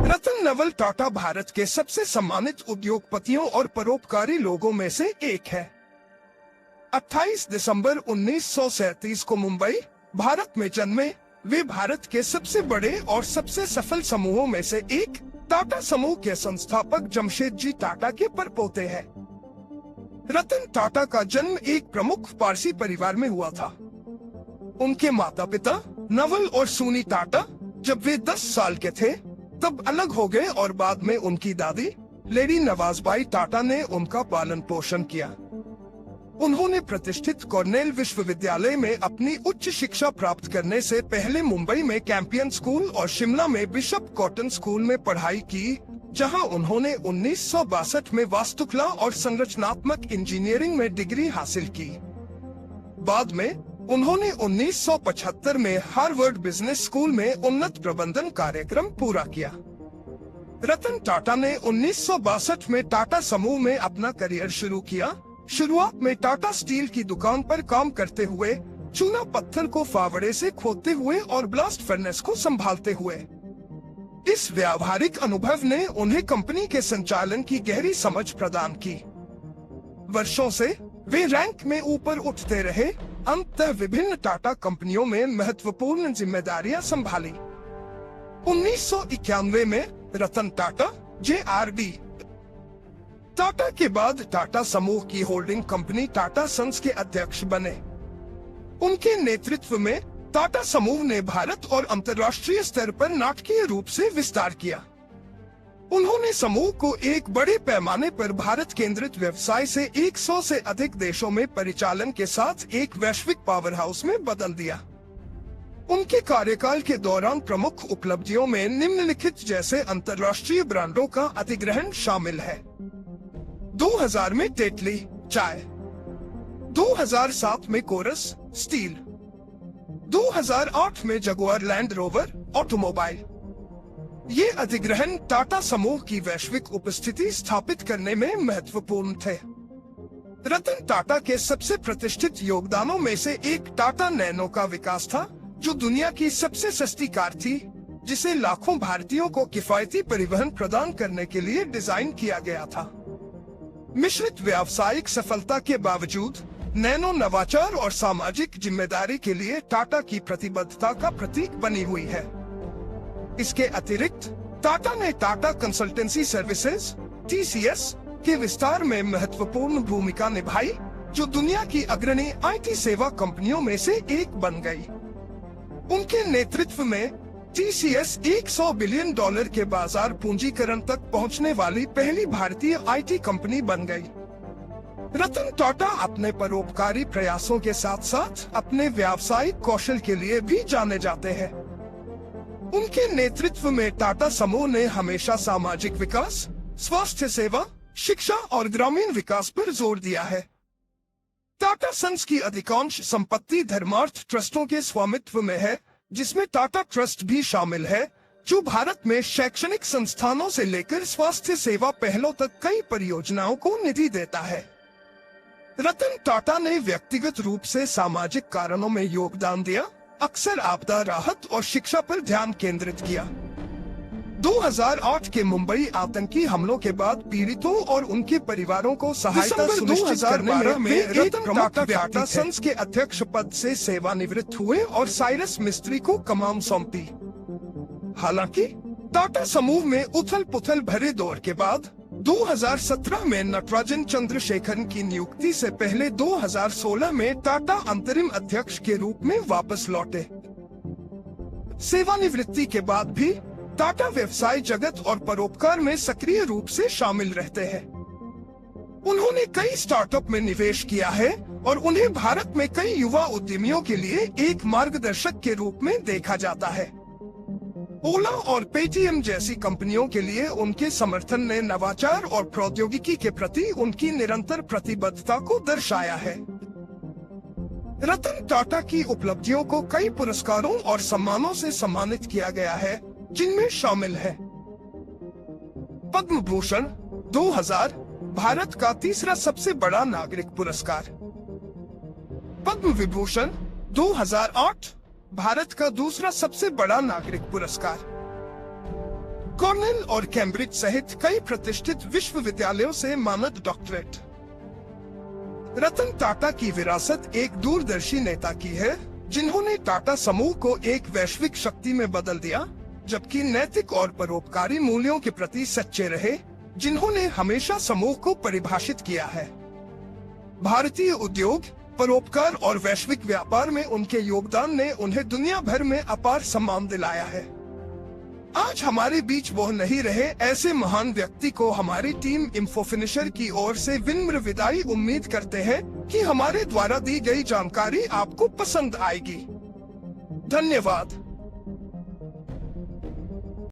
रतन नवल टाटा भारत के सबसे सम्मानित उद्योगपतियों और परोपकारी लोगों में से एक है। 28 दिसंबर 1937 को मुंबई, भारत में जन्मे वे भारत के सबसे बड़े और सबसे सफल समूहों में से एक टाटा समूह के संस्थापक जमशेदजी टाटा के परपोते हैं। रतन टाटा का जन्म एक प्रमुख पारसी परिवार में हुआ था। उनके माता पिता नवल और सूनी टाटा जब वे 10 साल के थे तब अलग हो गए और बाद में उनकी दादी लेडी नवाजबाई टाटा ने उनका पालन पोषण किया। उन्होंने प्रतिष्ठित कॉर्नेल विश्वविद्यालय में अपनी उच्च शिक्षा प्राप्त करने से पहले मुंबई में कैंपियन स्कूल और शिमला में बिशप कॉटन स्कूल में पढ़ाई की, जहां उन्होंने 1962 में वास्तुकला और संरचनात्मक इंजीनियरिंग में डिग्री हासिल की। बाद में उन्होंने 1975 में हार्वर्ड बिजनेस स्कूल में उन्नत प्रबंधन कार्यक्रम पूरा किया। रतन टाटा ने 1962 में टाटा समूह में अपना करियर शुरू किया। शुरुआत में टाटा स्टील की दुकान पर काम करते हुए, चूना पत्थर को फावड़े से खोदते हुए और ब्लास्ट फर्नेस को संभालते हुए। इस व्यावहारिक अनुभव ने उन्हें कंपनी के संचालन की गहरी समझ प्रदान की। वर्षों से वे रैंक में ऊपर उठते रहे, अंततः विभिन्न टाटा कंपनियों में महत्वपूर्ण जिम्मेदारियां संभाली। 1991 में रतन टाटा JRD टाटा के बाद टाटा समूह की होल्डिंग कंपनी टाटा सन्स के अध्यक्ष बने। उनके नेतृत्व में टाटा समूह ने भारत और अंतर्राष्ट्रीय स्तर पर नाटकीय रूप से विस्तार किया। उन्होंने समूह को एक बड़े पैमाने पर भारत केंद्रित व्यवसाय से 100 से अधिक देशों में परिचालन के साथ एक वैश्विक पावर हाउस में बदल दिया। उनके कार्यकाल के दौरान प्रमुख उपलब्धियों में निम्नलिखित जैसे अंतर्राष्ट्रीय ब्रांडों का अधिग्रहण शामिल है। 2000 में टेटली चाय, 2007 में कोरस स्टील, 2008 में जगुआर लैंड रोवर ऑटोमोबाइल। ये अधिग्रहण टाटा समूह की वैश्विक उपस्थिति स्थापित करने में महत्वपूर्ण थे। रतन टाटा के सबसे प्रतिष्ठित योगदानों में से एक टाटा नैनो का विकास था, जो दुनिया की सबसे सस्ती कार थी, जिसे लाखों भारतीयों को किफायती परिवहन प्रदान करने के लिए डिजाइन किया गया था। मिश्रित व्यावसायिक सफलता के बावजूद नैनो नवाचार और सामाजिक जिम्मेदारी के लिए टाटा की प्रतिबद्धता का प्रतीक बनी हुई है। इसके अतिरिक्त टाटा ने टाटा कंसल्टेंसी सर्विसेज TCS के विस्तार में महत्वपूर्ण भूमिका निभाई, जो दुनिया की अग्रणी IT सेवा कंपनियों में से एक बन गई। उनके नेतृत्व में TCS $100 बिलियन के बाजार पूंजीकरण तक पहुंचने वाली पहली भारतीय IT कंपनी बन गई। रतन टाटा अपने परोपकारी प्रयासों के साथ साथ अपने व्यावसायिक कौशल के लिए भी जाने जाते हैं। उनके नेतृत्व में टाटा समूह ने हमेशा सामाजिक विकास, स्वास्थ्य सेवा, शिक्षा और ग्रामीण विकास पर जोर दिया है। टाटा सन्स की अधिकांश संपत्ति धर्मार्थ ट्रस्टों के स्वामित्व में है, जिसमें टाटा ट्रस्ट भी शामिल है, जो भारत में शैक्षणिक संस्थानों से लेकर स्वास्थ्य सेवा पहलों तक कई परियोजनाओं को निधि देता है। रतन टाटा ने व्यक्तिगत रूप से सामाजिक कारणों में योगदान दिया, अक्सर आपदा राहत और शिक्षा पर ध्यान केंद्रित किया। 2008 के मुंबई आतंकी हमलों के बाद पीड़ितों और उनके परिवारों को सहायता सुनिश्चित करने में रतन टाटा टाटा सन्स के अध्यक्ष पद से सेवानिवृत्त हुए और साइरस मिस्त्री को कमान सौंपी। हालांकि टाटा समूह में उथल पुथल भरे दौर के बाद 2017 में नटराजन चंद्रशेखरन की नियुक्ति से पहले 2016 में टाटा अंतरिम अध्यक्ष के रूप में वापस लौटे। सेवानिवृत्ति के बाद भी टाटा व्यवसाय जगत और परोपकार में सक्रिय रूप से शामिल रहते हैं। उन्होंने कई स्टार्टअप में निवेश किया है और उन्हें भारत में कई युवा उद्यमियों के लिए एक मार्गदर्शक के रूप में देखा जाता है। ओला और पेटीएम जैसी कंपनियों के लिए उनके समर्थन ने नवाचार और प्रौद्योगिकी के प्रति उनकी निरंतर प्रतिबद्धता को दर्शाया है। रतन टाटा की उपलब्धियों को कई पुरस्कारों और सम्मानों से सम्मानित किया गया है, जिनमें शामिल है पद्म भूषण 2000, भारत का तीसरा सबसे बड़ा नागरिक पुरस्कार। पद्म विभूषण 2008, भारत का दूसरा सबसे बड़ा नागरिक पुरस्कार। कॉर्नेल और कैम्ब्रिज सहित कई प्रतिष्ठित विश्वविद्यालयों से मानद डॉक्टरेट। रतन टाटा की विरासत एक दूरदर्शी नेता की है, जिन्होंने टाटा समूह को एक वैश्विक शक्ति में बदल दिया, जबकि नैतिक और परोपकारी मूल्यों के प्रति सच्चे रहे, जिन्होंने हमेशा समूह को परिभाषित किया है। भारतीय उद्योग, परोपकार और वैश्विक व्यापार में उनके योगदान ने उन्हें दुनिया भर में अपार सम्मान दिलाया है। आज हमारे बीच वो नहीं रहे, ऐसे महान व्यक्ति को हमारी टीम इन्फोफिनिशर की ओर से विनम्र विदाई। उम्मीद करते हैं कि हमारे द्वारा दी गई जानकारी आपको पसंद आएगी। धन्यवाद।